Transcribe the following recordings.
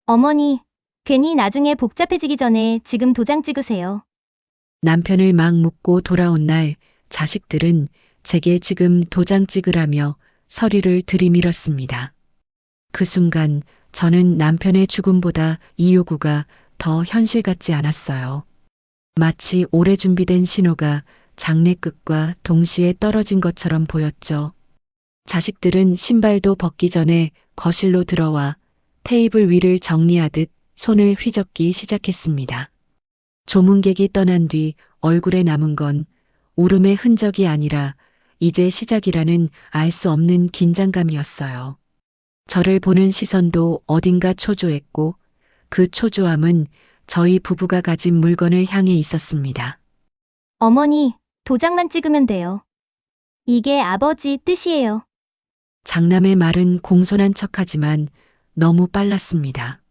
어머니, 괜히 나중에 복잡해지기 전에 지금 도장 찍으세요. 남편을 막 묻고 돌아온 날 자식들은 제게 지금 도장 찍으라며 서류를 들이밀었습니다. 그 순간 저는 남편의 죽음보다 이 요구가 더 현실 같지 않았어요. 마치 오래 준비된 신호가 장례 끝과 동시에 떨어진 것처럼 보였죠. 자식들은 신발도 벗기 전에 거실로 들어와 테이블 위를 정리하듯 손을 휘젓기 시작했습니다. 조문객이 떠난 뒤 얼굴에 남은 건 울음의 흔적이 아니라 이제 시작이라는 알 수 없는 긴장감이었어요. 저를 보는 시선도 어딘가 초조했고 그 초조함은 저희 부부가 가진 물건을 향해 있었습니다. 어머니, 도장만 찍으면 돼요. 이게 아버지 뜻이에요. 장남의 말은 공손한 척하지만 너무 빨랐습니다.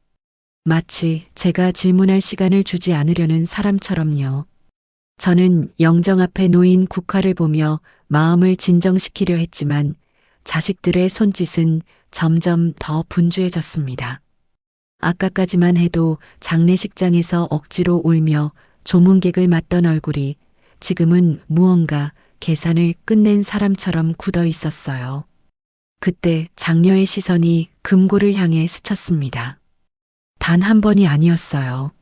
마치 제가 질문할 시간을 주지 않으려는 사람처럼요. 저는 영정 앞에 놓인 국화를 보며 마음을 진정시키려 했지만 자식들의 손짓은 점점 더 분주해졌습니다. 아까까지만 해도 장례식장에서 억지로 울며 조문객을 맞던 얼굴이 지금은 무언가 계산을 끝낸 사람처럼 굳어 있었어요. 그때 장녀의 시선이 금고를 향해 스쳤습니다. 단 한 번이 아니었어요.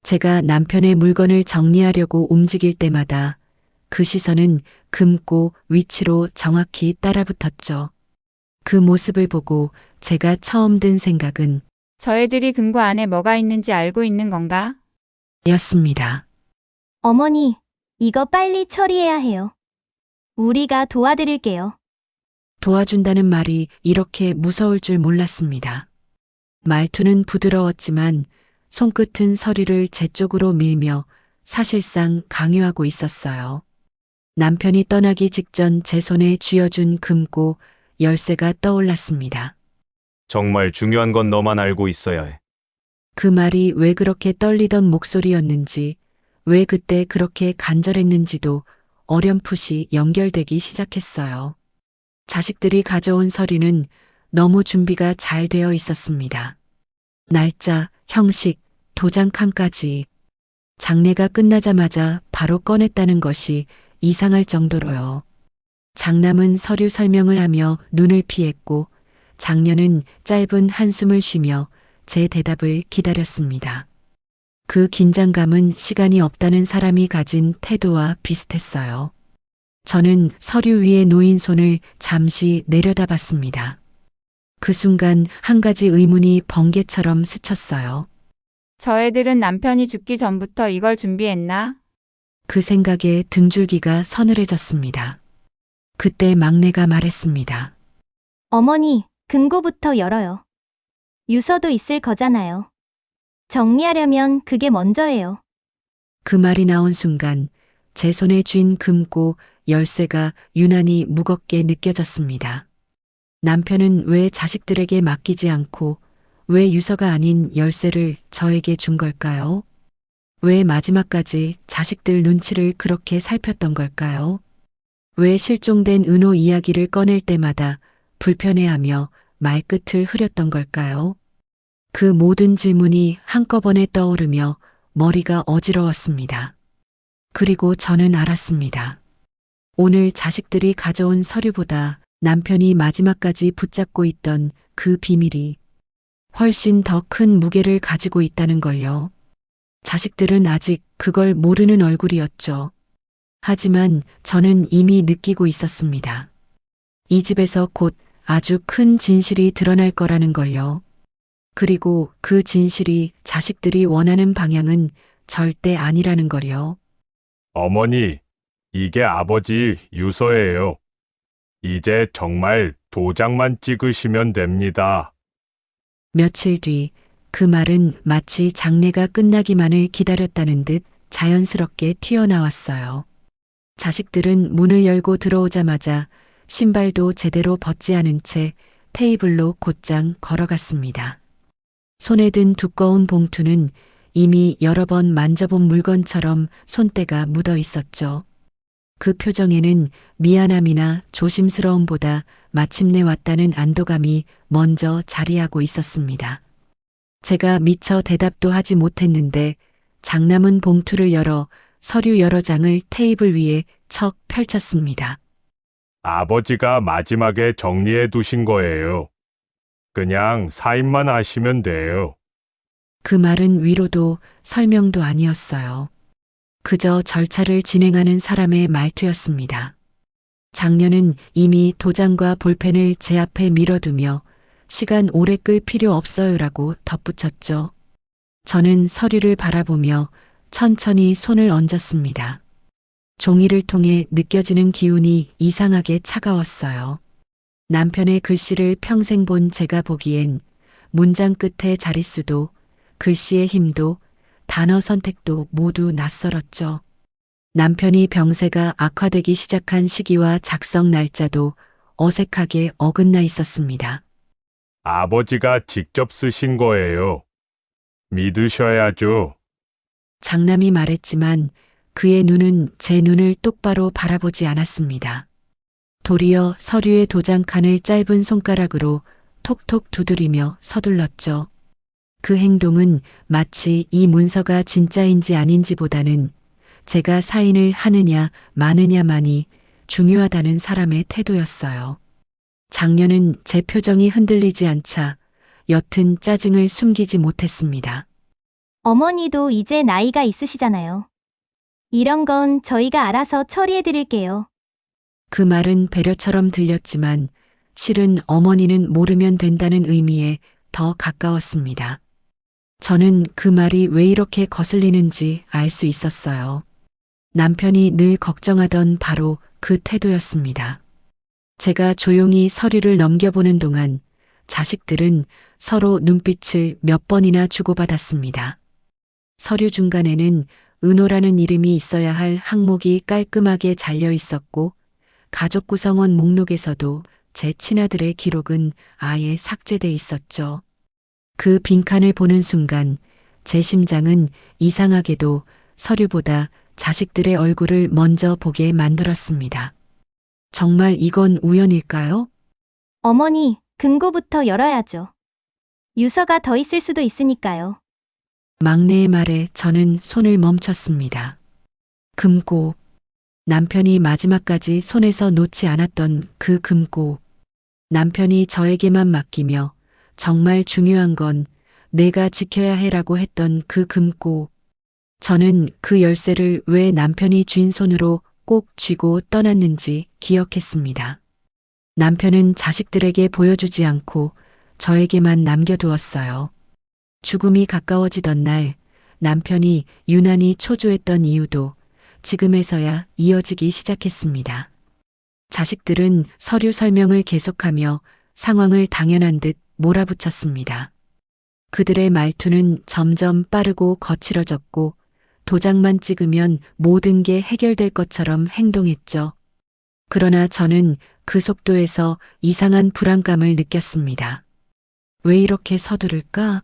제가 남편의 물건을 정리하려고 움직일 때마다 그 시선은 금고 위치로 정확히 따라붙었죠. 그 모습을 보고 제가 처음 든 생각은 저 애들이 금고 안에 뭐가 있는지 알고 있는 건가? 였습니다. 어머니, 이거 빨리 처리해야 해요. 우리가 도와드릴게요. 도와준다는 말이 이렇게 무서울 줄 몰랐습니다. 말투는 부드러웠지만 손끝은 서류를 제 쪽으로 밀며 사실상 강요하고 있었어요. 남편이 떠나기 직전 제 손에 쥐어준 금고 열쇠가 떠올랐습니다. 정말 중요한 건 너만 알고 있어야 해. 그 말이 왜 그렇게 떨리던 목소리였는지, 왜 그때 그렇게 간절했는지도 어렴풋이 연결되기 시작했어요. 자식들이 가져온 서류는 너무 준비가 잘 되어 있었습니다. 날짜, 형식, 도장칸까지. 장례가 끝나자마자 바로 꺼냈다는 것이 이상할 정도로요. 장남은 서류 설명을 하며 눈을 피했고 장녀는 짧은 한숨을 쉬며 제 대답을 기다렸습니다. 그 긴장감은 시간이 없다는 사람이 가진 태도와 비슷했어요. 저는 서류 위에 놓인 손을 잠시 내려다봤습니다. 그 순간 한 가지 의문이 번개처럼 스쳤어요. 저 애들은 남편이 죽기 전부터 이걸 준비했나? 그 생각에 등줄기가 서늘해졌습니다. 그때 막내가 말했습니다. 어머니, 금고부터 열어요. 유서도 있을 거잖아요. 정리하려면 그게 먼저예요. 그 말이 나온 순간 제 손에 쥔 금고 열쇠가 유난히 무겁게 느껴졌습니다. 남편은 왜 자식들에게 맡기지 않고 왜 유서가 아닌 열쇠를 저에게 준 걸까요? 왜 마지막까지 자식들 눈치를 그렇게 살폈던 걸까요? 왜 실종된 은호 이야기를 꺼낼 때마다 불편해하며 말끝을 흐렸던 걸까요? 그 모든 질문이 한꺼번에 떠오르며 머리가 어지러웠습니다. 그리고 저는 알았습니다. 오늘 자식들이 가져온 서류보다 남편이 마지막까지 붙잡고 있던 그 비밀이 훨씬 더 큰 무게를 가지고 있다는 걸요. 자식들은 아직 그걸 모르는 얼굴이었죠. 하지만 저는 이미 느끼고 있었습니다. 이 집에서 곧 아주 큰 진실이 드러날 거라는 걸요. 그리고 그 진실이 자식들이 원하는 방향은 절대 아니라는 걸요. 어머니, 이게 아버지 유서예요. 이제 정말 도장만 찍으시면 됩니다. 며칠 뒤 그 말은 마치 장례가 끝나기만을 기다렸다는 듯 자연스럽게 튀어나왔어요. 자식들은 문을 열고 들어오자마자 신발도 제대로 벗지 않은 채 테이블로 곧장 걸어갔습니다. 손에 든 두꺼운 봉투는 이미 여러 번 만져본 물건처럼 손때가 묻어 있었죠. 그 표정에는 미안함이나 조심스러움보다 마침내 왔다는 안도감이 먼저 자리하고 있었습니다. 제가 미처 대답도 하지 못했는데 장남은 봉투를 열어 서류 여러 장을 테이블 위에 척 펼쳤습니다. 아버지가 마지막에 정리해 두신 거예요. 그냥 사인만 하시면 돼요. 그 말은 위로도 설명도 아니었어요. 그저 절차를 진행하는 사람의 말투였습니다. 장녀는 이미 도장과 볼펜을 제 앞에 밀어두며 시간 오래 끌 필요 없어요라고 덧붙였죠. 저는 서류를 바라보며 천천히 손을 얹었습니다. 종이를 통해 느껴지는 기운이 이상하게 차가웠어요. 남편의 글씨를 평생 본 제가 보기엔 문장 끝의 자릿수도 글씨의 힘도 단어 선택도 모두 낯설었죠. 남편이 병세가 악화되기 시작한 시기와 작성 날짜도 어색하게 어긋나 있었습니다. 아버지가 직접 쓰신 거예요. 믿으셔야죠. 장남이 말했지만 그의 눈은 제 눈을 똑바로 바라보지 않았습니다. 도리어 서류의 도장칸을 짧은 손가락으로 톡톡 두드리며 서둘렀죠. 그 행동은 마치 이 문서가 진짜인지 아닌지보다는 제가 사인을 하느냐 마느냐만이 중요하다는 사람의 태도였어요. 장녀는 제 표정이 흔들리지 않자 옅은 짜증을 숨기지 못했습니다. 어머니도 이제 나이가 있으시잖아요. 이런 건 저희가 알아서 처리해 드릴게요. 그 말은 배려처럼 들렸지만 실은 어머니는 모르면 된다는 의미에 더 가까웠습니다. 저는 그 말이 왜 이렇게 거슬리는지 알 수 있었어요. 남편이 늘 걱정하던 바로 그 태도였습니다. 제가 조용히 서류를 넘겨보는 동안 자식들은 서로 눈빛을 몇 번이나 주고받았습니다. 서류 중간에는 은호라는 이름이 있어야 할 항목이 깔끔하게 잘려 있었고 가족 구성원 목록에서도 제 친아들의 기록은 아예 삭제돼 있었죠. 그 빈칸을 보는 순간 제 심장은 이상하게도 서류보다 자식들의 얼굴을 먼저 보게 만들었습니다. 정말 이건 우연일까요? 어머니, 금고부터 열어야죠. 유서가 더 있을 수도 있으니까요. 막내의 말에 저는 손을 멈췄습니다. 금고. 남편이 마지막까지 손에서 놓지 않았던 그 금고. 남편이 저에게만 맡기며 정말 중요한 건 내가 지켜야 해라고 했던 그 금고. 저는 그 열쇠를 왜 남편이 쥔 손으로 꼭 쥐고 떠났는지 기억했습니다. 남편은 자식들에게 보여주지 않고 저에게만 남겨두었어요. 죽음이 가까워지던 날 남편이 유난히 초조했던 이유도 지금에서야 이어지기 시작했습니다. 자식들은 서류 설명을 계속하며 상황을 당연한 듯 몰아붙였습니다. 그들의 말투는 점점 빠르고 거칠어졌고 도장만 찍으면 모든 게 해결될 것처럼 행동했죠. 그러나 저는 그 속도에서 이상한 불안감을 느꼈습니다. 왜 이렇게 서두를까?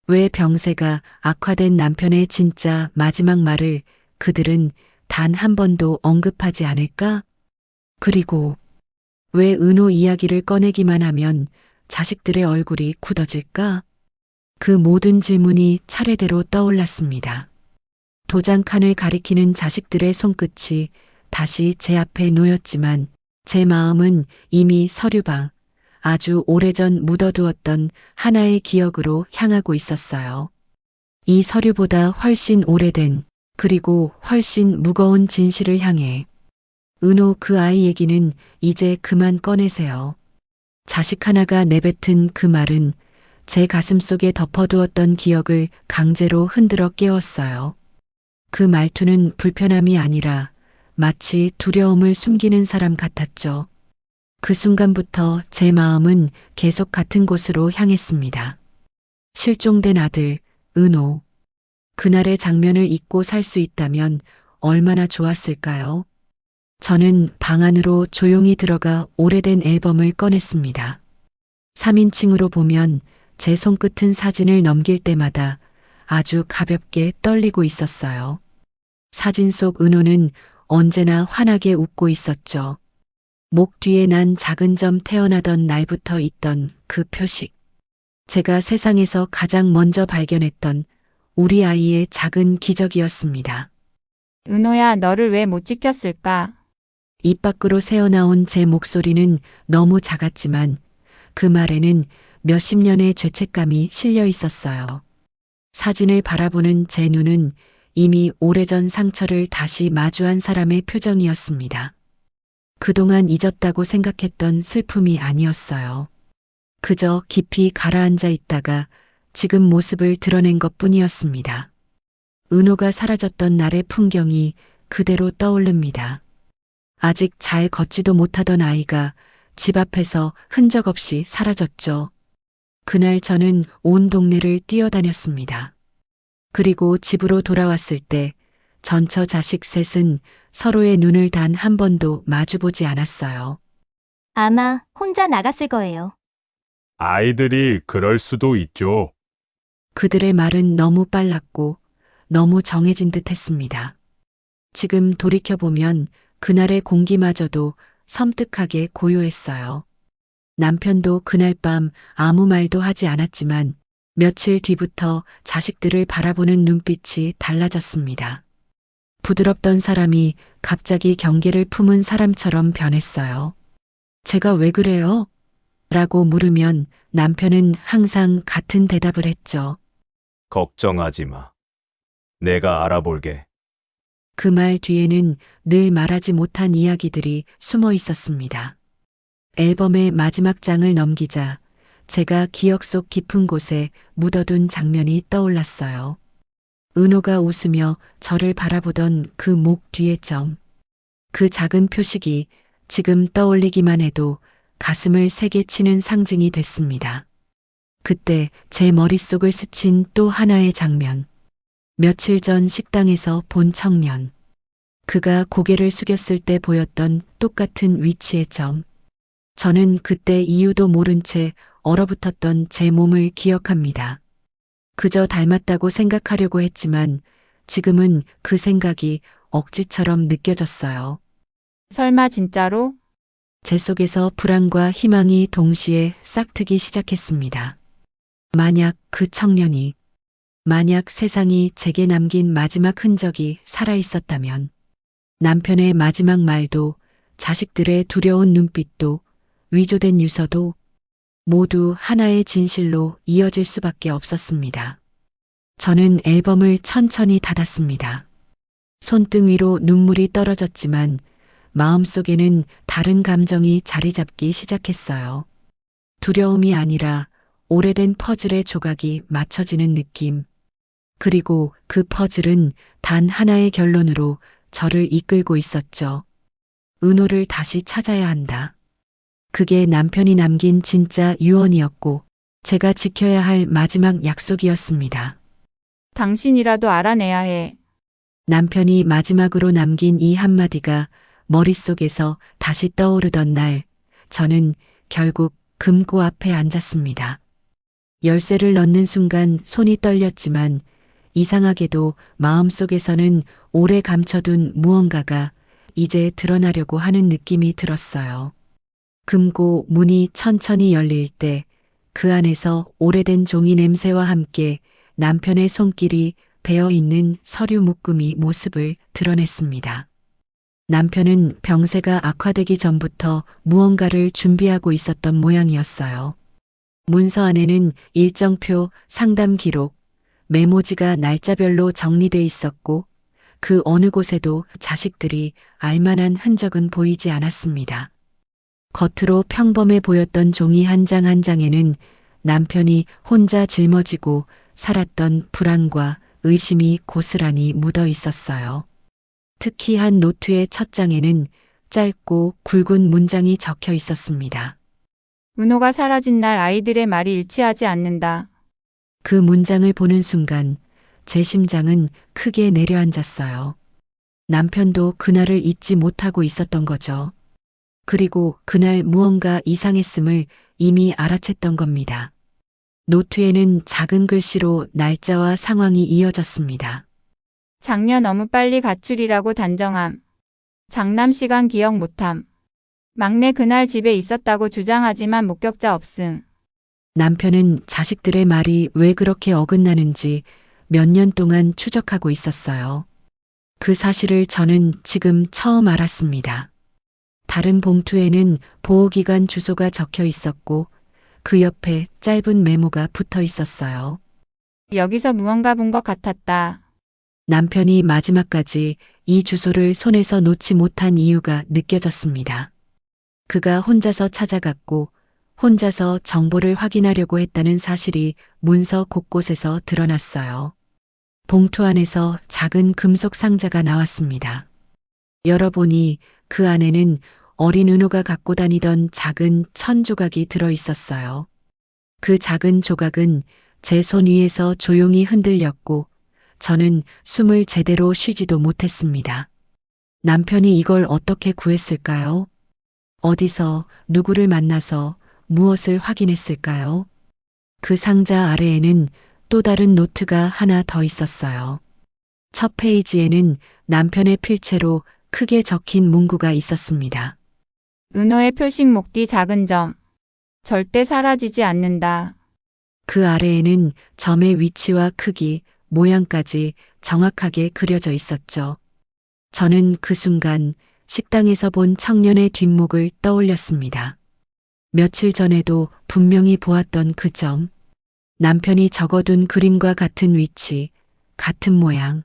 왜 병세가 악화된 남편의 진짜 마지막 말을 그들은 단 한 번도 언급하지 않을까? 그리고 왜 은호 이야기를 꺼내기만 하면 자식들의 얼굴이 굳어질까? 그 모든 질문이 차례대로 떠올랐습니다. 도장칸을 가리키는 자식들의 손끝이 다시 제 앞에 놓였지만 제 마음은 이미 서류방, 아주 오래전 묻어두었던 하나의 기억으로 향하고 있었어요. 이 서류보다 훨씬 오래된 그리고 훨씬 무거운 진실을 향해. 은호 그 아이 얘기는 이제 그만 꺼내세요. 자식 하나가 내뱉은 그 말은 제 가슴속에 덮어두었던 기억을 강제로 흔들어 깨웠어요. 그 말투는 불편함이 아니라 마치 두려움을 숨기는 사람 같았죠. 그 순간부터 제 마음은 계속 같은 곳으로 향했습니다. 실종된 아들, 은호. 그날의 장면을 잊고 살 수 있다면 얼마나 좋았을까요? 저는 방 안으로 조용히 들어가 오래된 앨범을 꺼냈습니다. 3인칭으로 보면 제 손끝은 사진을 넘길 때마다 아주 가볍게 떨리고 있었어요. 사진 속 은호는 언제나 환하게 웃고 있었죠. 목 뒤에 난 작은 점 태어나던 날부터 있던 그 표식. 제가 세상에서 가장 먼저 발견했던 우리 아이의 작은 기적이었습니다. 은호야, 너를 왜 못 지켰을까? 입 밖으로 새어나온 제 목소리는 너무 작았지만 그 말에는 몇십 년의 죄책감이 실려 있었어요. 사진을 바라보는 제 눈은 이미 오래전 상처를 다시 마주한 사람의 표정이었습니다. 그동안 잊었다고 생각했던 슬픔이 아니었어요. 그저 깊이 가라앉아 있다가 지금 모습을 드러낸 것 뿐이었습니다. 은호가 사라졌던 날의 풍경이 그대로 떠오릅니다. 아직 잘 걷지도 못하던 아이가 집 앞에서 흔적 없이 사라졌죠. 그날 저는 온 동네를 뛰어다녔습니다. 그리고 집으로 돌아왔을 때 전처 자식 셋은 서로의 눈을 단 한 번도 마주보지 않았어요. 아마 혼자 나갔을 거예요. 아이들이 그럴 수도 있죠. 그들의 말은 너무 빨랐고 너무 정해진 듯 했습니다. 지금 돌이켜보면 그날의 공기마저도 섬뜩하게 고요했어요. 남편도 그날 밤 아무 말도 하지 않았지만 며칠 뒤부터 자식들을 바라보는 눈빛이 달라졌습니다. 부드럽던 사람이 갑자기 경계를 품은 사람처럼 변했어요. 제가 왜 그래요? 라고 물으면 남편은 항상 같은 대답을 했죠. 걱정하지 마. 내가 알아볼게. 그 말 뒤에는 늘 말하지 못한 이야기들이 숨어 있었습니다. 앨범의 마지막 장을 넘기자 제가 기억 속 깊은 곳에 묻어둔 장면이 떠올랐어요. 은호가 웃으며 저를 바라보던 그 목 뒤의 점. 그 작은 표식이 지금 떠올리기만 해도 가슴을 세게 치는 상징이 됐습니다. 그때 제 머릿속을 스친 또 하나의 장면. 며칠 전 식당에서 본 청년. 그가 고개를 숙였을 때 보였던 똑같은 위치의 점. 저는 그때 이유도 모른 채 얼어붙었던 제 몸을 기억합니다. 그저 닮았다고 생각하려고 했지만 지금은 그 생각이 억지처럼 느껴졌어요. 설마 진짜로? 제 속에서 불안과 희망이 동시에 싹트기 시작했습니다. 만약 그 청년이, 만약 세상이 제게 남긴 마지막 흔적이 살아있었다면, 남편의 마지막 말도, 자식들의 두려운 눈빛도, 위조된 유서도 모두 하나의 진실로 이어질 수밖에 없었습니다. 저는 앨범을 천천히 닫았습니다. 손등 위로 눈물이 떨어졌지만 마음속에는 다른 감정이 자리 잡기 시작했어요. 두려움이 아니라 오래된 퍼즐의 조각이 맞춰지는 느낌. 그리고 그 퍼즐은 단 하나의 결론으로 저를 이끌고 있었죠. 은호를 다시 찾아야 한다. 그게 남편이 남긴 진짜 유언이었고 제가 지켜야 할 마지막 약속이었습니다. 당신이라도 알아내야 해. 남편이 마지막으로 남긴 이 한마디가 머릿속에서 다시 떠오르던 날, 저는 결국 금고 앞에 앉았습니다. 열쇠를 넣는 순간 손이 떨렸지만 이상하게도 마음속에서는 오래 감춰둔 무언가가 이제 드러나려고 하는 느낌이 들었어요. 금고 문이 천천히 열릴 때 그 안에서 오래된 종이 냄새와 함께 남편의 손길이 베어있는 서류 묶음이 모습을 드러냈습니다. 남편은 병세가 악화되기 전부터 무언가를 준비하고 있었던 모양이었어요. 문서 안에는 일정표, 상담 기록, 메모지가 날짜별로 정리돼 있었고 그 어느 곳에도 자식들이 알만한 흔적은 보이지 않았습니다. 겉으로 평범해 보였던 종이 한 장 한 장에는 남편이 혼자 짊어지고 살았던 불안과 의심이 고스란히 묻어 있었어요. 특히 한 노트의 첫 장에는 짧고 굵은 문장이 적혀 있었습니다. 은호가 사라진 날 아이들의 말이 일치하지 않는다. 그 문장을 보는 순간 제 심장은 크게 내려앉았어요. 남편도 그날을 잊지 못하고 있었던 거죠. 그리고 그날 무언가 이상했음을 이미 알아챘던 겁니다. 노트에는 작은 글씨로 날짜와 상황이 이어졌습니다. 작년 너무 빨리 가출이라고 단정함. 장남 시간 기억 못함. 막내 그날 집에 있었다고 주장하지만 목격자 없음. 남편은 자식들의 말이 왜 그렇게 어긋나는지 몇 년 동안 추적하고 있었어요. 그 사실을 저는 지금 처음 알았습니다. 다른 봉투에는 보호기관 주소가 적혀 있었고 그 옆에 짧은 메모가 붙어 있었어요. 여기서 무언가 본 것 같았다. 남편이 마지막까지 이 주소를 손에서 놓지 못한 이유가 느껴졌습니다. 그가 혼자서 찾아갔고 혼자서 정보를 확인하려고 했다는 사실이 문서 곳곳에서 드러났어요. 봉투 안에서 작은 금속 상자가 나왔습니다. 열어보니 그 안에는 어린 은호가 갖고 다니던 작은 천 조각이 들어 있었어요. 그 작은 조각은 제 손 위에서 조용히 흔들렸고 저는 숨을 제대로 쉬지도 못했습니다. 남편이 이걸 어떻게 구했을까요? 어디서 누구를 만나서 무엇을 확인했을까요? 그 상자 아래에는 또 다른 노트가 하나 더 있었어요. 첫 페이지에는 남편의 필체로 크게 적힌 문구가 있었습니다. 은호의 표식 목뒤 작은 점. 절대 사라지지 않는다. 그 아래에는 점의 위치와 크기, 모양까지 정확하게 그려져 있었죠. 저는 그 순간 식당에서 본 청년의 뒷목을 떠올렸습니다. 며칠 전에도 분명히 보았던 그 점, 남편이 적어둔 그림과 같은 위치, 같은 모양.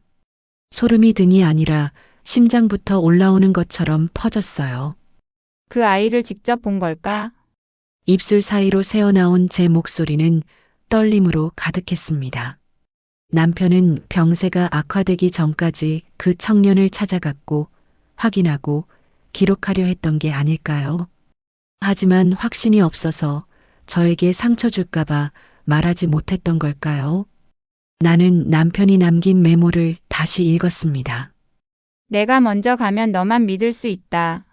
소름이 등이 아니라 심장부터 올라오는 것처럼 퍼졌어요. 그 아이를 직접 본 걸까? 입술 사이로 새어나온 제 목소리는 떨림으로 가득했습니다. 남편은 병세가 악화되기 전까지 그 청년을 찾아갔고 확인하고 기록하려 했던 게 아닐까요? 하지만 확신이 없어서 저에게 상처 줄까봐 말하지 못했던 걸까요? 나는 남편이 남긴 메모를 다시 읽었습니다. 내가 먼저 가면 너만 믿을 수 있다.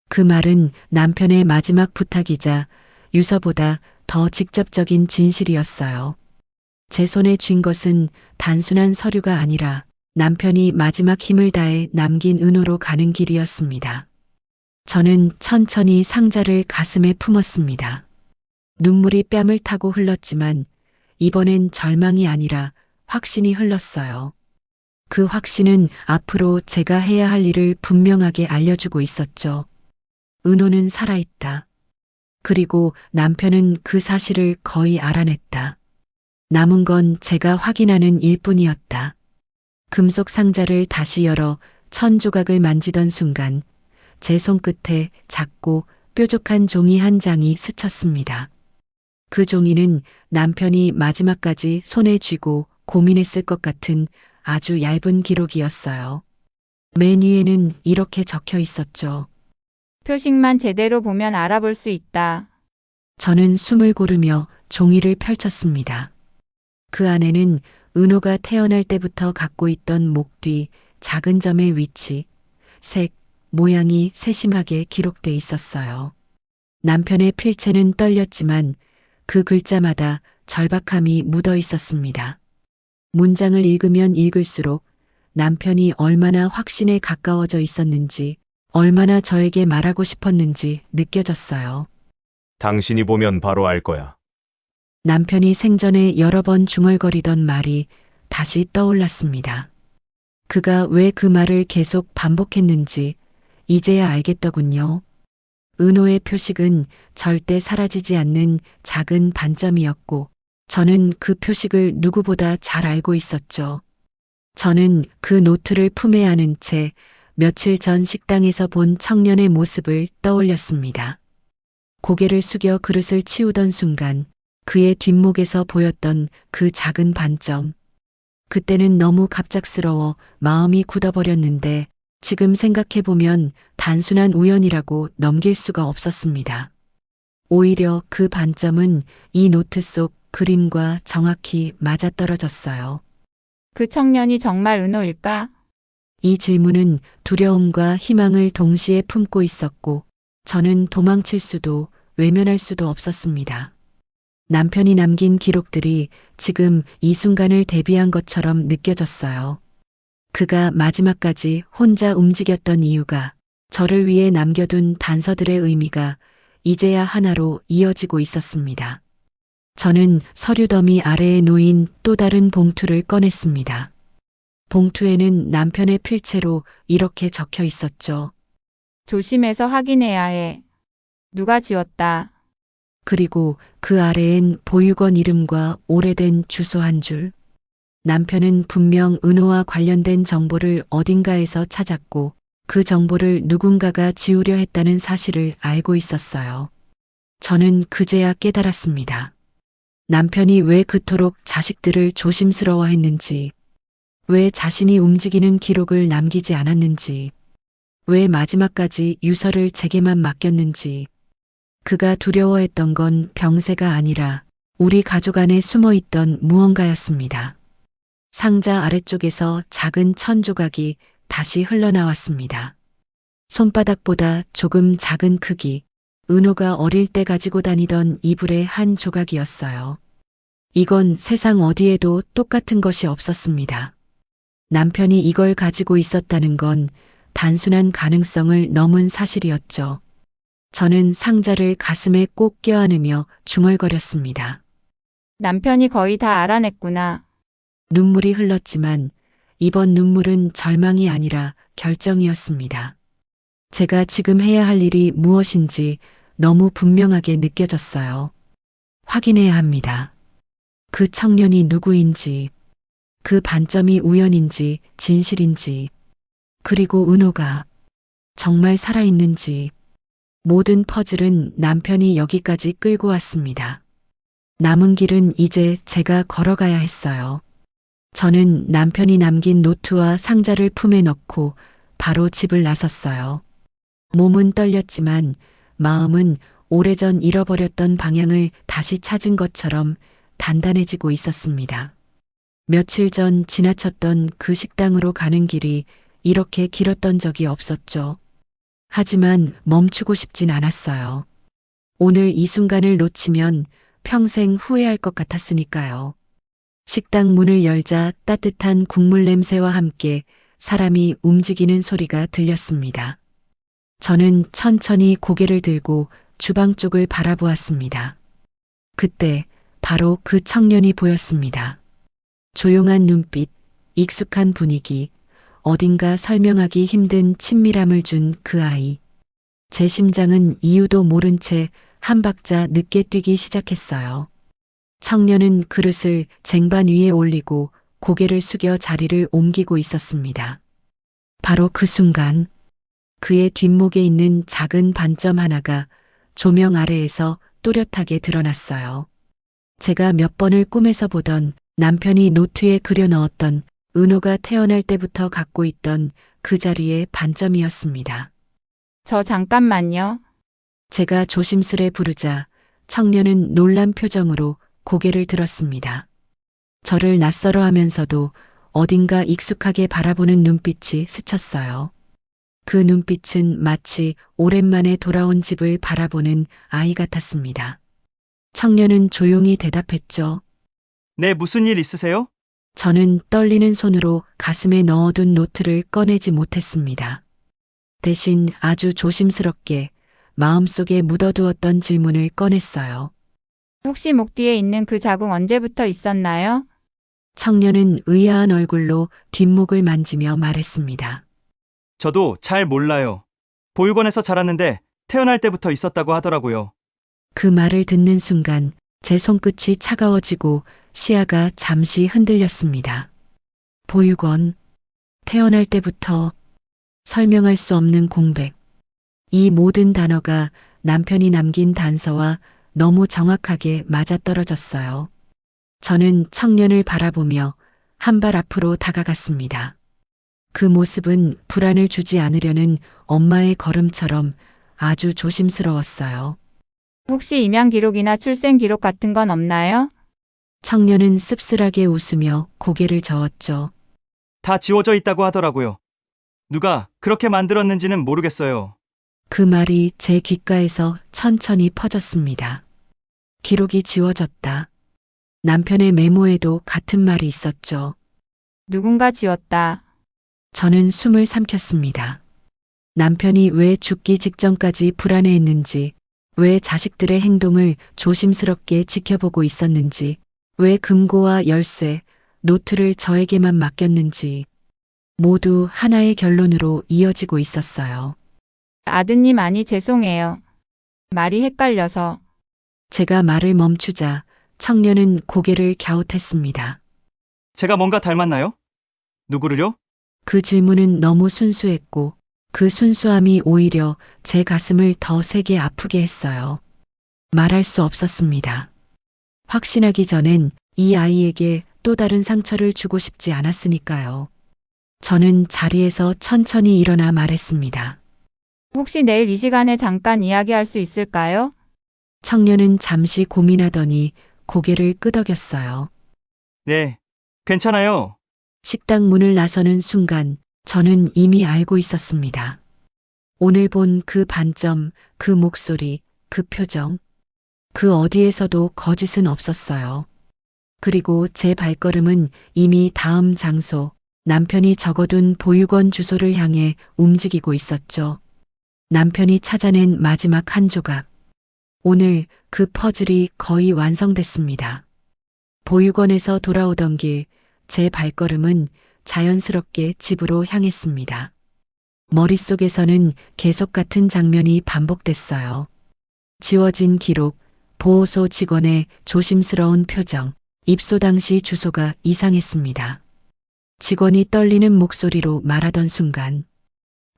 그 말은 남편의 마지막 부탁이자 유서보다 더 직접적인 진실이었어요. 제 손에 쥔 것은 단순한 서류가 아니라 남편이 마지막 힘을 다해 남긴 은호로 가는 길이었습니다. 저는 천천히 상자를 가슴에 품었습니다. 눈물이 뺨을 타고 흘렀지만 이번엔 절망이 아니라 확신이 흘렀어요. 그 확신은 앞으로 제가 해야 할 일을 분명하게 알려주고 있었죠. 은호는 살아있다. 그리고 남편은 그 사실을 거의 알아냈다. 남은 건 제가 확인하는 일뿐이었다. 금속 상자를 다시 열어 천 조각을 만지던 순간 제 손끝에 작고 뾰족한 종이 한 장이 스쳤습니다. 그 종이는 남편이 마지막까지 손에 쥐고 고민했을 것 같은 아주 얇은 기록이었어요. 맨 위에는 이렇게 적혀 있었죠. 표식만 제대로 보면 알아볼 수 있다. 저는 숨을 고르며 종이를 펼쳤습니다. 그 안에는 은호가 태어날 때부터 갖고 있던 목 뒤 작은 점의 위치, 색, 모양이 세심하게 기록돼 있었어요. 남편의 필체는 떨렸지만 그 글자마다 절박함이 묻어 있었습니다. 문장을 읽으면 읽을수록 남편이 얼마나 확신에 가까워져 있었는지, 얼마나 저에게 말하고 싶었는지 느껴졌어요. 당신이 보면 바로 알 거야. 남편이 생전에 여러 번 중얼거리던 말이 다시 떠올랐습니다. 그가 왜 그 말을 계속 반복했는지 이제야 알겠더군요. 은호의 표식은 절대 사라지지 않는 작은 반점이었고 저는 그 표식을 누구보다 잘 알고 있었죠. 저는 그 노트를 품에 안은 채 며칠 전 식당에서 본 청년의 모습을 떠올렸습니다. 고개를 숙여 그릇을 치우던 순간 그의 뒷목에서 보였던 그 작은 반점. 그때는 너무 갑작스러워 마음이 굳어버렸는데 지금 생각해보면 단순한 우연이라고 넘길 수가 없었습니다. 오히려 그 반점은 이 노트 속 그림과 정확히 맞아떨어졌어요. 그 청년이 정말 은호일까? 이 질문은 두려움과 희망을 동시에 품고 있었고 저는 도망칠 수도 외면할 수도 없었습니다. 남편이 남긴 기록들이 지금 이 순간을 대비한 것처럼 느껴졌어요. 그가 마지막까지 혼자 움직였던 이유가, 저를 위해 남겨둔 단서들의 의미가 이제야 하나로 이어지고 있었습니다. 저는 서류 더미 아래에 놓인 또 다른 봉투를 꺼냈습니다. 봉투에는 남편의 필체로 이렇게 적혀 있었죠. 조심해서 확인해야 해. 누가 지웠다. 그리고 그 아래엔 보육원 이름과 오래된 주소 한 줄. 남편은 분명 은호와 관련된 정보를 어딘가에서 찾았고 그 정보를 누군가가 지우려 했다는 사실을 알고 있었어요. 저는 그제야 깨달았습니다. 남편이 왜 그토록 자식들을 조심스러워했는지, 왜 자신이 움직이는 기록을 남기지 않았는지, 왜 마지막까지 유서를 제게만 맡겼는지. 그가 두려워했던 건 병세가 아니라 우리 가족 안에 숨어 있던 무언가였습니다. 상자 아래쪽에서 작은 천 조각이 다시 흘러나왔습니다. 손바닥보다 조금 작은 크기, 은호가 어릴 때 가지고 다니던 이불의 한 조각이었어요. 이건 세상 어디에도 똑같은 것이 없었습니다. 남편이 이걸 가지고 있었다는 건 단순한 가능성을 넘은 사실이었죠. 저는 상자를 가슴에 꼭 껴안으며 중얼거렸습니다. 남편이 거의 다 알아냈구나. 눈물이 흘렀지만 이번 눈물은 절망이 아니라 결정이었습니다. 제가 지금 해야 할 일이 무엇인지 너무 분명하게 느껴졌어요. 확인해야 합니다. 그 청년이 누구인지, 그 반점이 우연인지 진실인지, 그리고 은호가 정말 살아있는지. 모든 퍼즐은 남편이 여기까지 끌고 왔습니다. 남은 길은 이제 제가 걸어가야 했어요. 저는 남편이 남긴 노트와 상자를 품에 넣고 바로 집을 나섰어요. 몸은 떨렸지만 마음은 오래전 잃어버렸던 방향을 다시 찾은 것처럼 단단해지고 있었습니다. 며칠 전 지나쳤던 그 식당으로 가는 길이 이렇게 길었던 적이 없었죠. 하지만 멈추고 싶진 않았어요. 오늘 이 순간을 놓치면 평생 후회할 것 같았으니까요. 식당 문을 열자 따뜻한 국물 냄새와 함께 사람이 움직이는 소리가 들렸습니다. 저는 천천히 고개를 들고 주방 쪽을 바라보았습니다. 그때 바로 그 청년이 보였습니다. 조용한 눈빛, 익숙한 분위기, 어딘가 설명하기 힘든 친밀함을 준 그 아이. 제 심장은 이유도 모른 채 한 박자 늦게 뛰기 시작했어요. 청년은 그릇을 쟁반 위에 올리고 고개를 숙여 자리를 옮기고 있었습니다. 바로 그 순간 그의 뒷목에 있는 작은 반점 하나가 조명 아래에서 또렷하게 드러났어요. 제가 몇 번을 꿈에서 보던 남편이 노트에 그려 넣었던 은호가 태어날 때부터 갖고 있던 그 자리의 반점이었습니다. 저 잠깐만요. 제가 조심스레 부르자 청년은 놀란 표정으로 고개를 들었습니다. 저를 낯설어 하면서도 어딘가 익숙하게 바라보는 눈빛이 스쳤어요. 그 눈빛은 마치 오랜만에 돌아온 집을 바라보는 아이 같았습니다. 청년은 조용히 대답했죠. 네, 무슨 일 있으세요? 저는 떨리는 손으로 가슴에 넣어둔 노트를 꺼내지 못했습니다. 대신 아주 조심스럽게 마음속에 묻어두었던 질문을 꺼냈어요. 혹시 목 뒤에 있는 그 자국 언제부터 있었나요? 청년은 의아한 얼굴로 뒷목을 만지며 말했습니다. 저도 잘 몰라요. 보육원에서 자랐는데 태어날 때부터 있었다고 하더라고요. 그 말을 듣는 순간 제 손끝이 차가워지고 시야가 잠시 흔들렸습니다. 보육원, 태어날 때부터, 설명할 수 없는 공백. 이 모든 단어가 남편이 남긴 단서와 너무 정확하게 맞아떨어졌어요. 저는 청년을 바라보며 한 발 앞으로 다가갔습니다. 그 모습은 불안을 주지 않으려는 엄마의 걸음처럼 아주 조심스러웠어요. 혹시 입양 기록이나 출생 기록 같은 건 없나요? 청년은 씁쓸하게 웃으며 고개를 저었죠. 다 지워져 있다고 하더라고요. 누가 그렇게 만들었는지는 모르겠어요. 그 말이 제 귓가에서 천천히 퍼졌습니다. 기록이 지워졌다. 남편의 메모에도 같은 말이 있었죠. 누군가 지웠다. 저는 숨을 삼켰습니다. 남편이 왜 죽기 직전까지 불안해했는지, 왜 자식들의 행동을 조심스럽게 지켜보고 있었는지, 왜 금고와 열쇠, 노트를 저에게만 맡겼는지, 모두 하나의 결론으로 이어지고 있었어요. 아드님 아니 죄송해요. 말이 헷갈려서. 제가 말을 멈추자 청년은 고개를 갸웃했습니다. 제가 뭔가 닮았나요? 누구를요? 그 질문은 너무 순수했고 그 순수함이 오히려 제 가슴을 더 세게 아프게 했어요. 말할 수 없었습니다. 확신하기 전엔 이 아이에게 또 다른 상처를 주고 싶지 않았으니까요. 저는 자리에서 천천히 일어나 말했습니다. 혹시 내일 이 시간에 잠깐 이야기할 수 있을까요? 청년은 잠시 고민하더니 고개를 끄덕였어요. 네, 괜찮아요. 식당 문을 나서는 순간 저는 이미 알고 있었습니다. 오늘 본 그 반점, 그 목소리, 그 표정, 그 어디에서도 거짓은 없었어요. 그리고 제 발걸음은 이미 다음 장소, 남편이 적어둔 보육원 주소를 향해 움직이고 있었죠. 남편이 찾아낸 마지막 한 조각. 오늘 그 퍼즐이 거의 완성됐습니다. 보육원에서 돌아오던 길, 제 발걸음은 자연스럽게 집으로 향했습니다. 머릿속에서는 계속 같은 장면이 반복됐어요. 지워진 기록, 보호소 직원의 조심스러운 표정, 입소 당시 주소가 이상했습니다. 직원이 떨리는 목소리로 말하던 순간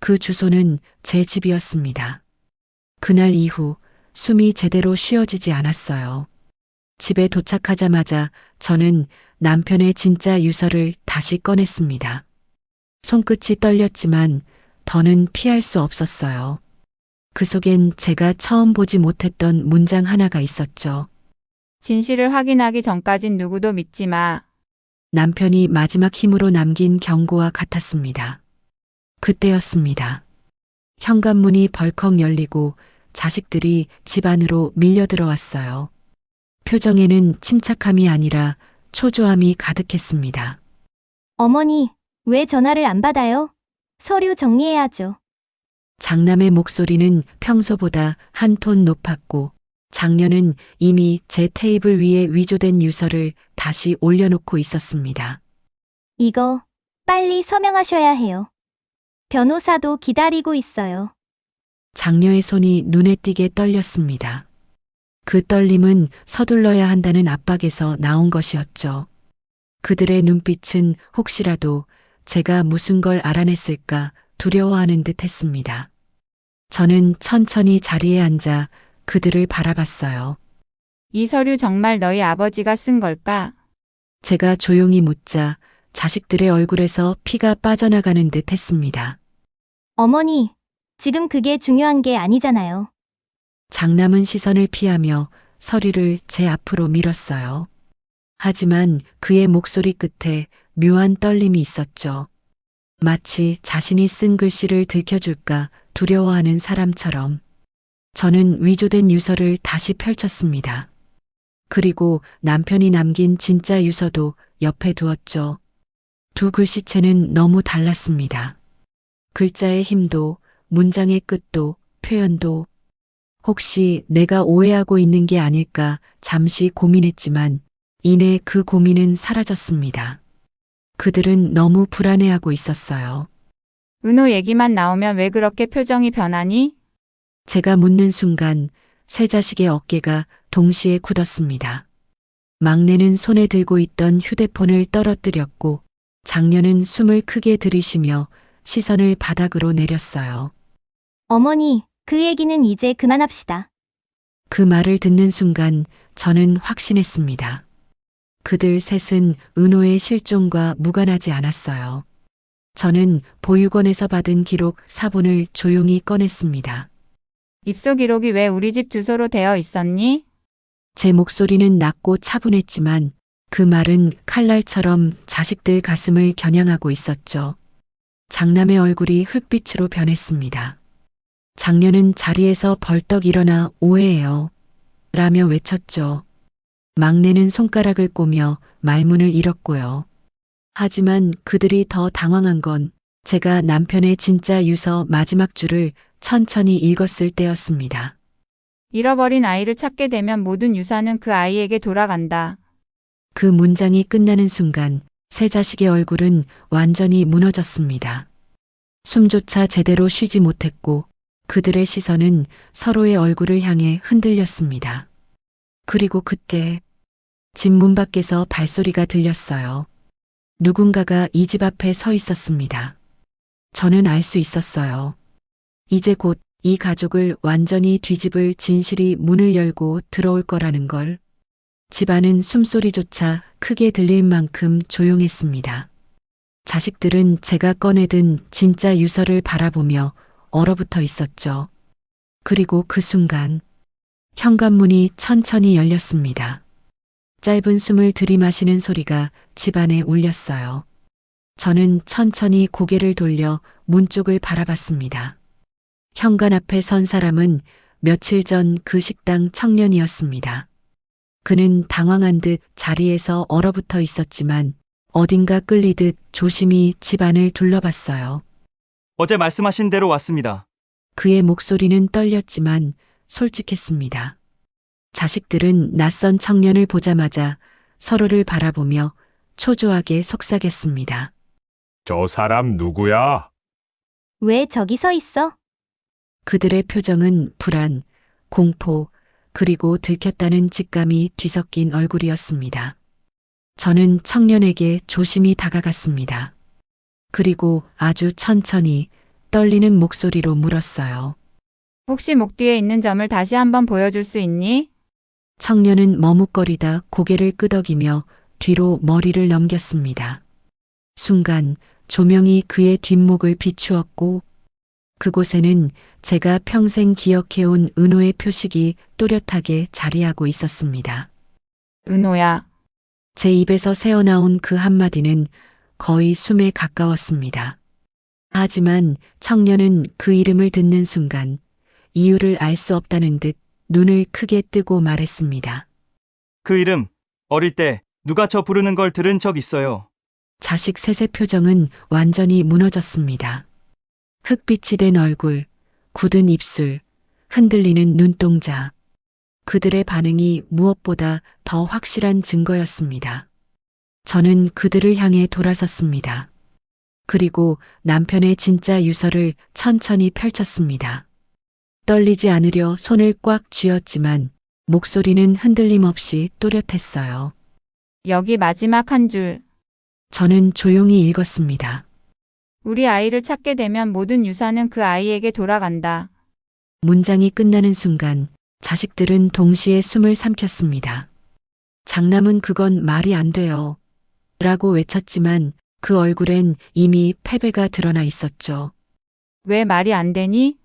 그 주소는 제 집이었습니다. 그날 이후 숨이 제대로 쉬어지지 않았어요. 집에 도착하자마자 저는 남편의 진짜 유서를 다시 꺼냈습니다. 손끝이 떨렸지만 더는 피할 수 없었어요. 그 속엔 제가 처음 보지 못했던 문장 하나가 있었죠. 진실을 확인하기 전까진 누구도 믿지 마. 남편이 마지막 힘으로 남긴 경고와 같았습니다. 그때였습니다. 현관문이 벌컥 열리고 자식들이 집 안으로 밀려 들어왔어요. 표정에는 침착함이 아니라 초조함이 가득했습니다. 어머니, 왜 전화를 안 받아요? 서류 정리해야죠. 장남의 목소리는 평소보다 한 톤 높았고 장녀는 이미 제 테이블 위에 위조된 유서를 다시 올려놓고 있었습니다. 이거 빨리 서명하셔야 해요. 변호사도 기다리고 있어요. 장녀의 손이 눈에 띄게 떨렸습니다. 그 떨림은 서둘러야 한다는 압박에서 나온 것이었죠. 그들의 눈빛은 혹시라도 제가 무슨 걸 알아냈을까 두려워하는 듯 했습니다. 저는 천천히 자리에 앉아 그들을 바라봤어요. 이 서류 정말 너희 아버지가 쓴 걸까? 제가 조용히 묻자 자식들의 얼굴에서 피가 빠져나가는 듯 했습니다. 어머니, 지금 그게 중요한 게 아니잖아요. 장남은 시선을 피하며 서류를 제 앞으로 밀었어요. 하지만 그의 목소리 끝에 묘한 떨림이 있었죠. 마치 자신이 쓴 글씨를 들켜줄까 두려워하는 사람처럼. 저는 위조된 유서를 다시 펼쳤습니다. 그리고 남편이 남긴 진짜 유서도 옆에 두었죠. 두 글씨체는 너무 달랐습니다. 글자의 힘도, 문장의 끝도, 표현도. 혹시 내가 오해하고 있는 게 아닐까 잠시 고민했지만 이내 그 고민은 사라졌습니다. 그들은 너무 불안해하고 있었어요. 은호 얘기만 나오면 왜 그렇게 표정이 변하니? 제가 묻는 순간 세 자식의 어깨가 동시에 굳었습니다. 막내는 손에 들고 있던 휴대폰을 떨어뜨렸고 장녀는 숨을 크게 들이쉬며 시선을 바닥으로 내렸어요. 어머니, 그 얘기는 이제 그만합시다. 그 말을 듣는 순간 저는 확신했습니다. 그들 셋은 은호의 실종과 무관하지 않았어요. 저는 보육원에서 받은 기록 사본을 조용히 꺼냈습니다. 입소 기록이 왜 우리 집 주소로 되어 있었니? 제 목소리는 낮고 차분했지만 그 말은 칼날처럼 자식들 가슴을 겨냥하고 있었죠. 장남의 얼굴이 흙빛으로 변했습니다. 장녀는 자리에서 벌떡 일어나 오해해요. 라며 외쳤죠. 막내는 손가락을 꼬며 말문을 잃었고요. 하지만 그들이 더 당황한 건 제가 남편의 진짜 유서 마지막 줄을 천천히 읽었을 때였습니다. 잃어버린 아이를 찾게 되면 모든 유산은 그 아이에게 돌아간다. 그 문장이 끝나는 순간 세 자식의 얼굴은 완전히 무너졌습니다. 숨조차 제대로 쉬지 못했고 그들의 시선은 서로의 얼굴을 향해 흔들렸습니다. 그리고 그때 집 문 밖에서 발소리가 들렸어요. 누군가가 이 집 앞에 서 있었습니다. 저는 알 수 있었어요. 이제 곧 이 가족을 완전히 뒤집을 진실이 문을 열고 들어올 거라는 걸. 집안은 숨소리조차 크게 들릴 만큼 조용했습니다. 자식들은 제가 꺼내든 진짜 유서를 바라보며 얼어붙어 있었죠. 그리고 그 순간 현관문이 천천히 열렸습니다. 짧은 숨을 들이마시는 소리가 집안에 울렸어요. 저는 천천히 고개를 돌려 문 쪽을 바라봤습니다. 현관 앞에 선 사람은 며칠 전 그 식당 청년이었습니다. 그는 당황한 듯 자리에서 얼어붙어 있었지만 어딘가 끌리듯 조심히 집안을 둘러봤어요. 어제 말씀하신 대로 왔습니다. 그의 목소리는 떨렸지만 솔직했습니다. 자식들은 낯선 청년을 보자마자 서로를 바라보며 초조하게 속삭였습니다. 저 사람 누구야? 왜 저기 서 있어? 그들의 표정은 불안, 공포, 그리고 들켰다는 직감이 뒤섞인 얼굴이었습니다. 저는 청년에게 조심히 다가갔습니다. 그리고 아주 천천히 떨리는 목소리로 물었어요. 혹시 목 뒤에 있는 점을 다시 한번 보여줄 수 있니? 청년은 머뭇거리다 고개를 끄덕이며 뒤로 머리를 넘겼습니다. 순간 조명이 그의 뒷목을 비추었고 그곳에는 제가 평생 기억해온 은호의 표식이 또렷하게 자리하고 있었습니다. 은호야. 제 입에서 새어나온 그 한마디는 거의 숨에 가까웠습니다. 하지만 청년은 그 이름을 듣는 순간 이유를 알 수 없다는 듯 눈을 크게 뜨고 말했습니다. 그 이름, 어릴 때 누가 저 부르는 걸 들은 적 있어요. 자식 셋의 표정은 완전히 무너졌습니다. 흙빛이 된 얼굴, 굳은 입술, 흔들리는 눈동자. 그들의 반응이 무엇보다 더 확실한 증거였습니다. 저는 그들을 향해 돌아섰습니다. 그리고 남편의 진짜 유서를 천천히 펼쳤습니다. 떨리지 않으려 손을 꽉 쥐었지만 목소리는 흔들림 없이 또렷했어요. 여기 마지막 한 줄. 저는 조용히 읽었습니다. 우리 아이를 찾게 되면 모든 유산은 그 아이에게 돌아간다. 문장이 끝나는 순간 자식들은 동시에 숨을 삼켰습니다. 장남은 그건 말이 안 돼요. 라고 외쳤지만 그 얼굴엔 이미 패배가 드러나 있었죠. 왜 말이 안 되니?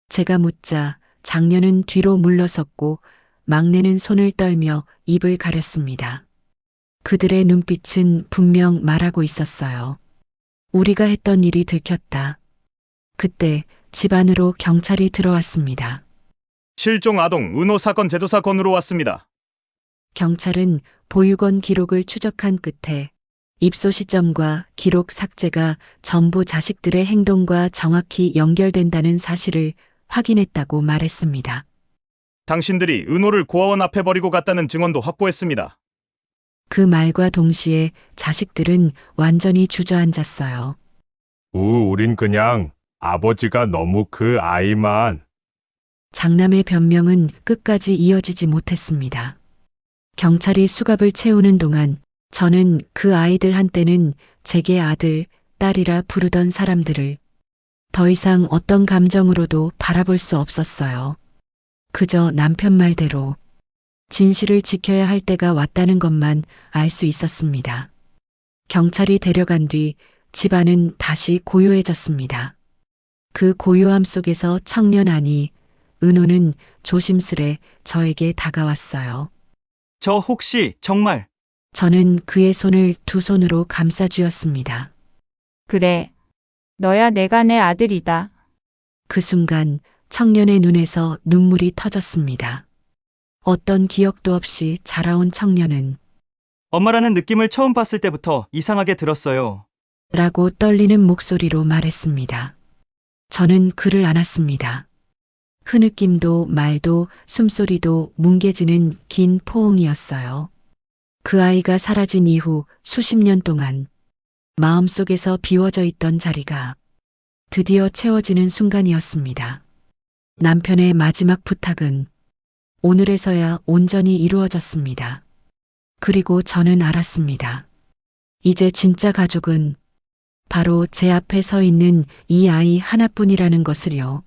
제가 묻자 장녀는 뒤로 물러섰고 막내는 손을 떨며 입을 가렸습니다. 그들의 눈빛은 분명 말하고 있었어요. 우리가 했던 일이 들켰다. 그때 집 안으로 경찰이 들어왔습니다. 실종 아동 은호 사건 제도사건으로 왔습니다. 경찰은 보육원 기록을 추적한 끝에 입소 시점과 기록 삭제가 전부 자식들의 행동과 정확히 연결된다는 사실을 확인했다고 말했습니다. 당신들이 은호를 고아원 앞에 버리고 갔다는 증언도 확보했습니다. 그 말과 동시에 자식들은 완전히 주저앉았어요. 우린 그냥 아버지가 너무 그 아이만. 장남의 변명은 끝까지 이어지지 못했습니다. 경찰이 수갑을 채우는 동안 저는 그 아이들 한때는 제게 아들, 딸이라 부르던 사람들을 더 이상 어떤 감정으로도 바라볼 수 없었어요. 그저 남편 말대로 진실을 지켜야 할 때가 왔다는 것만 알 수 있었습니다. 경찰이 데려간 뒤 집안은 다시 고요해졌습니다. 그 고요함 속에서 청년 아니, 은호는 조심스레 저에게 다가왔어요. 저 혹시 정말 저는 그의 손을 두 손으로 감싸 쥐었습니다. 그래. 너야 내가 내 아들이다. 그 순간 청년의 눈에서 눈물이 터졌습니다. 어떤 기억도 없이 자라온 청년은 엄마라는 느낌을 처음 봤을 때부터 이상하게 들었어요. 라고 떨리는 목소리로 말했습니다. 저는 그를 안았습니다. 흐느낌도 말도 숨소리도 뭉개지는 긴 포옹이었어요. 그 아이가 사라진 이후 수십 년 동안 마음속에서 비워져 있던 자리가 드디어 채워지는 순간이었습니다. 남편의 마지막 부탁은 오늘에서야 온전히 이루어졌습니다. 그리고 저는 알았습니다. 이제 진짜 가족은 바로 제 앞에 서 있는 이 아이 하나뿐이라는 것을요.